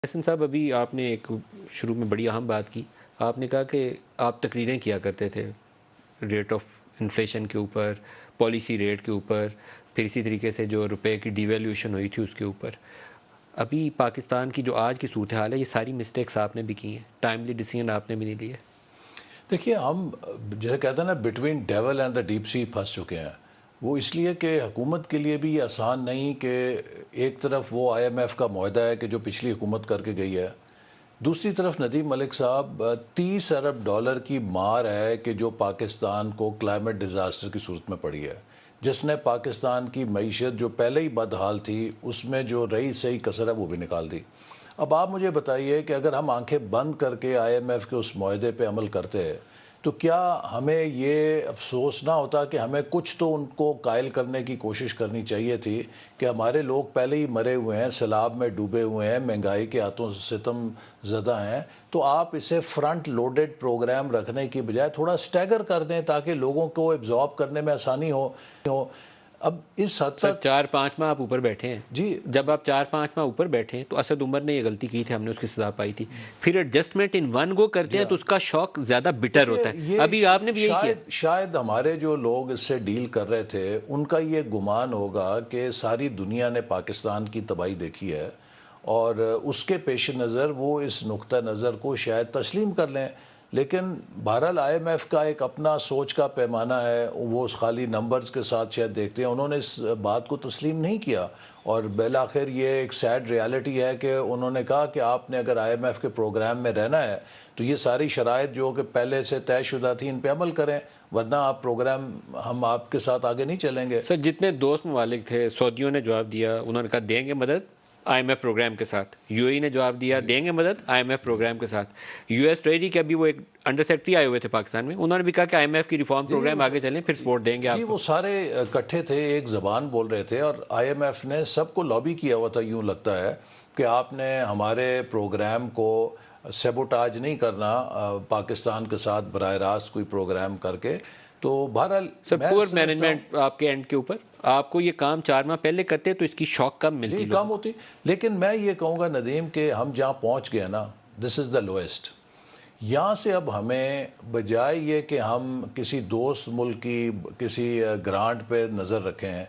حسن صاحب، ابھی آپ نے ایک شروع میں بڑی اہم بات کی. آپ نے کہا کہ آپ تقریریں کیا کرتے تھے ریٹ آف انفلیشن کے اوپر، پالیسی ریٹ کے اوپر، پھر اسی طریقے سے جو روپے کی ڈی ویلیوشن ہوئی تھی اس کے اوپر. ابھی پاکستان کی جو آج کی صورتحال ہے، یہ ساری مسٹیکس آپ نے بھی کی ہیں، ٹائملی ڈیسیژن آپ نے بھی نہیں لیے. دیکھیے، ہم جیسے کہتے ہیں نا، between devil and the deep sea پھنس چکے ہیں. وہ اس لیے کہ حکومت کے لیے بھی یہ آسان نہیں کہ ایک طرف وہ آئی ایم ایف کا معاہدہ ہے کہ جو پچھلی حکومت کر کے گئی ہے، دوسری طرف ندیم ملک صاحب 30 ارب ڈالر کی مار ہے کہ جو پاکستان کو کلائمیٹ ڈیزاسٹر کی صورت میں پڑی ہے، جس نے پاکستان کی معیشت جو پہلے ہی بدحال تھی اس میں جو رہی صحیح کسر ہے وہ بھی نکال دی. اب آپ مجھے بتائیے کہ اگر ہم آنکھیں بند کر کے آئی ایم ایف کے اس معاہدے پہ عمل کرتے تو کیا ہمیں یہ افسوس نہ ہوتا کہ ہمیں کچھ تو ان کو قائل کرنے کی کوشش کرنی چاہیے تھی کہ ہمارے لوگ پہلے ہی مرے ہوئے ہیں، سیلاب میں ڈوبے ہوئے ہیں، مہنگائی کے ہاتھوں ستم زدہ ہیں، تو آپ اسے فرنٹ لوڈڈ پروگرام رکھنے کی بجائے تھوڑا سٹیگر کر دیں تاکہ لوگوں کو ایبزارب کرنے میں آسانی ہو. اب اس حد سر، تک 4-5 ماہ آپ اوپر بیٹھے ہیں. جی، جب آپ 4-5 ماہ اوپر بیٹھے ہیں تو اسد عمر نے یہ غلطی کی تھی، ہم نے اس کی سزا پائی تھی. پھر ایڈجسٹمنٹ ان ون گو کرتے ہیں تو اس کا شوق زیادہ بٹر ہوتا ہے. یہ ابھی آپ نے بھی یہی کیا. شاید ہمارے جو لوگ اس سے ڈیل کر رہے تھے ان کا یہ گمان ہوگا کہ ساری دنیا نے پاکستان کی تباہی دیکھی ہے اور اس کے پیش نظر وہ اس نقطہ نظر کو شاید تسلیم کر لیں. لیکن بہرحال آئی ایم ایف کا ایک اپنا سوچ کا پیمانہ ہے، وہ خالی نمبرز کے ساتھ شاید دیکھتے ہیں. انہوں نے اس بات کو تسلیم نہیں کیا اور بالآخر یہ ایک سیڈ ریالٹی ہے کہ انہوں نے کہا کہ آپ نے اگر آئی ایم ایف کے پروگرام میں رہنا ہے تو یہ ساری شرائط جو کہ پہلے سے طے شدہ تھی ان پہ عمل کریں، ورنہ آپ پروگرام ہم آپ کے ساتھ آگے نہیں چلیں گے. سر، جتنے دوست ممالک تھے، سعودیوں نے جواب دیا، انہوں نے کہا دیں گے مدد آئی ایم ایف پروگرام کے ساتھ. یو اے ای نے جواب دیا دیں گے مدد آئی ایم ایف پروگرام کے ساتھ. یو ایس ٹریجری کے ابھی وہ ایک انڈر سیکرٹری آئے ہوئے تھے پاکستان میں، انہوں نے بھی کہا کہ آئی ایم ایف کی ریفارم پروگرام آگے چلیں، پھر سپورٹ دیں گے آپ جی، کو. وہ سارے اکٹھے تھے، ایک زبان بول رہے تھے اور آئی ایم ایف نے سب کو لابی کیا ہوا تھا. یوں لگتا ہے کہ آپ نے ہمارے پروگرام کو سیبوٹاج نہیں کرنا پاکستان کے ساتھ براہ راست کوئی پروگرام کر کے. تو بہرحال سر، پور مینجمنٹ آپ کے اینڈ کے اوپر، آپ کو یہ کام 4 ماہ پہلے کرتے تو اس کی شوق کم ملتی. جی کم ہوتی، لیکن میں یہ کہوں گا ندیم کہ ہم جہاں پہنچ گئے نا، دس از دا لوئسٹ. یہاں سے اب ہمیں بجائے یہ کہ ہم کسی دوست ملک کی کسی گرانٹ پہ نظر رکھیں،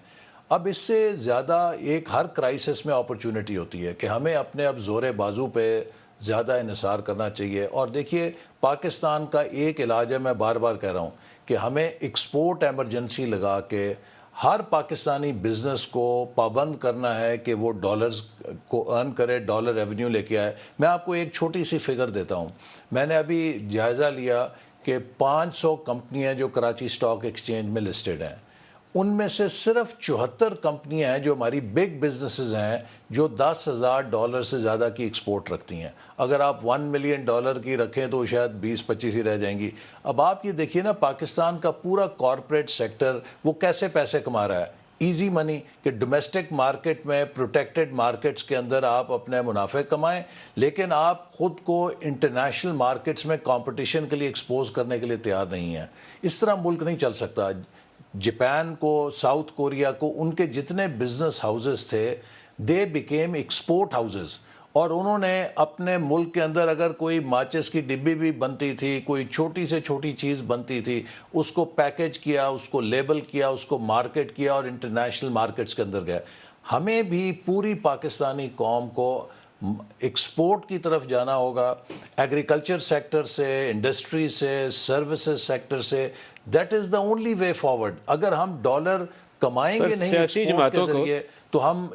اب اس سے زیادہ ایک ہر کرائسس میں اپرچونٹی ہوتی ہے کہ ہمیں اپنے اب زور بازو پہ زیادہ انحصار کرنا چاہیے. اور دیکھیے، پاکستان کا ایک علاج ہے، میں بار بار کہہ رہا ہوں کہ ہمیں ایکسپورٹ ایمرجنسی لگا کے ہر پاکستانی بزنس کو پابند کرنا ہے کہ وہ ڈالرز کو ارن کرے، ڈالر ریونیو لے کے آئے. میں آپ کو ایک چھوٹی سی فگر دیتا ہوں. میں نے ابھی جائزہ لیا کہ 500 کمپنیاں جو کراچی سٹاک ایکسچینج میں لسٹڈ ہیں، ان میں سے صرف 74 کمپنیاں ہیں جو ہماری بگ بزنسز ہیں جو $10,000 سے زیادہ کی ایکسپورٹ رکھتی ہیں. اگر آپ $1 ملین کی رکھیں تو شاید 20-25 ہی رہ جائیں گی. اب آپ یہ دیکھیے نا، پاکستان کا پورا کارپوریٹ سیکٹر وہ کیسے پیسے کما رہا ہے. ایزی منی، کہ ڈومیسٹک مارکیٹ میں پروٹیکٹڈ مارکیٹس کے اندر آپ اپنے منافع کمائیں، لیکن آپ خود کو انٹرنیشنل مارکیٹس میں کمپٹیشن کے لیے ایکسپوز کرنے کے لیے تیار نہیں ہیں. اس طرح ملک نہیں چل سکتا. جاپان کو، ساؤتھ کوریا کو، ان کے جتنے بزنس ہاؤسز تھے دے بیکیم ایکسپورٹ ہاؤسز، اور انہوں نے اپنے ملک کے اندر اگر کوئی ماچس کی ڈبی بھی بنتی تھی، کوئی چھوٹی سے چھوٹی چیز بنتی تھی، اس کو پیکج کیا، اس کو لیبل کیا، اس کو مارکیٹ کیا اور انٹرنیشنل مارکیٹس کے اندر گئے. ہمیں بھی پوری پاکستانی قوم کو ایکسپورٹ کی طرف جانا ہوگا، ایگریکلچر سیکٹر سے، انڈسٹری سے، سروسز سیکٹر سے. That is the only way forward. اگر ہم ڈالر کمائیں گے نہیں ایکسپورٹ کے ذریعے تو ہم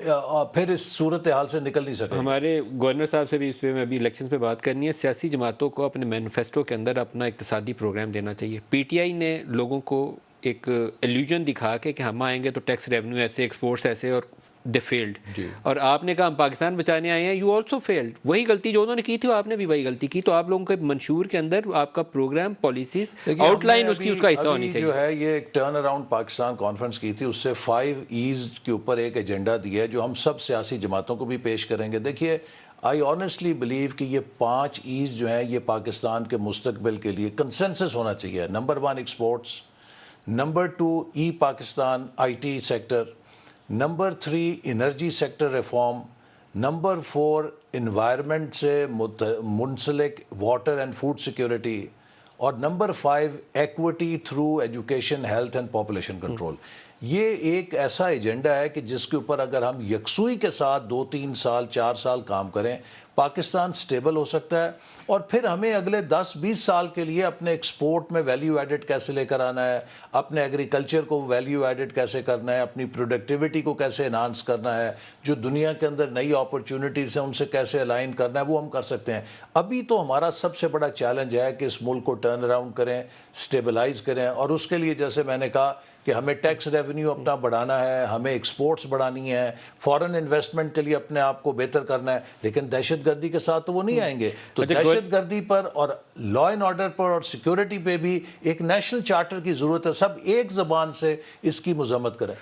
پھر اس صورتحال سے نکل نہیں سکیں. ہمارے گورنر صاحب سے بھی اس پہ میں ابھی الیکشن پہ بات کرنی ہے. سیاسی جماعتوں کو اپنے مینیفیسٹو کے اندر اپنا اقتصادی پروگرام دینا چاہیے. پی ٹی آئی نے لوگوں کو ایک ایلیوژن دکھا کے کہ ہم آئیں گے تو ٹیکس ریونیو ایسے، ایکسپورٹس ایسے، اور دے فیلڈ. اور آپ نے کہا ہم پاکستان بچانے آئے ہیں، یو آلسو فیلڈ. وہی غلطی جو انہوں نے کی تھی آپ نے بھی وہی غلطی کی. تو آپ لوگوں کے منشور کے اندر آپ کا پروگرام، پالیسیز، آؤٹ لائن اس کی اس کا حصہ ہونی چاہیے. جو ہے یہ ایک ٹرن اراؤنڈ پاکستان کانفرنس کی تھی، اس سے 5 ایز کے اوپر ایک ایجنڈا دیا ہے جو ہم سب سیاسی جماعتوں کو بھی پیش کریں گے. دیکھیے، آئی آنیسٹلی بلیو کہ یہ 5 ایز جو ہیں یہ پاکستان کے مستقبل کے لیے کنسنسس ہونا چاہیے. Number 1 exports, number 2 E Pakistan I T sector, number 3 energy sector reform, number 4 environment سے منسلک واٹر اینڈ فوڈ سیکیورٹی، اور number 5 equity through education, health and population control. یہ ایک ایسا ایجنڈا ہے کہ جس کے اوپر اگر ہم یکسوئی کے ساتھ 2-3 سال 4 سال کام کریں، پاکستان سٹیبل ہو سکتا ہے. اور پھر ہمیں اگلے 10-20 سال کے لیے اپنے ایکسپورٹ میں ویلیو ایڈڈ کیسے لے کر آنا ہے، اپنے ایگریکلچر کو ویلیو ایڈڈ کیسے کرنا ہے، اپنی پروڈکٹیوٹی کو کیسے انہانس کرنا ہے، جو دنیا کے اندر نئی اپرچونٹیز ہیں ان سے کیسے الائن کرنا ہے، وہ ہم کر سکتے ہیں. ابھی تو ہمارا سب سے بڑا چیلنج ہے کہ اس ملک کو ٹرن اراؤنڈ کریں، سٹیبلائز کریں. اور اس کے لیے جیسے میں نے کہا کہ ہمیں ٹیکس ریونیو اپنا بڑھانا ہے، ہمیں ایکسپورٹس بڑھانی ہے، فارن انویسٹمنٹ کے لیے اپنے آپ کو بہتر کرنا ہے. لیکن دہشت گردی کے ساتھ تو وہ نہیں آئیں گے. تو دہشت گردی پر اور لا اینڈ آرڈر پر اور سیکیورٹی پہ بھی ایک نیشنل چارٹر کی ضرورت ہے. سب ایک زبان سے اس کی مذمت کریں.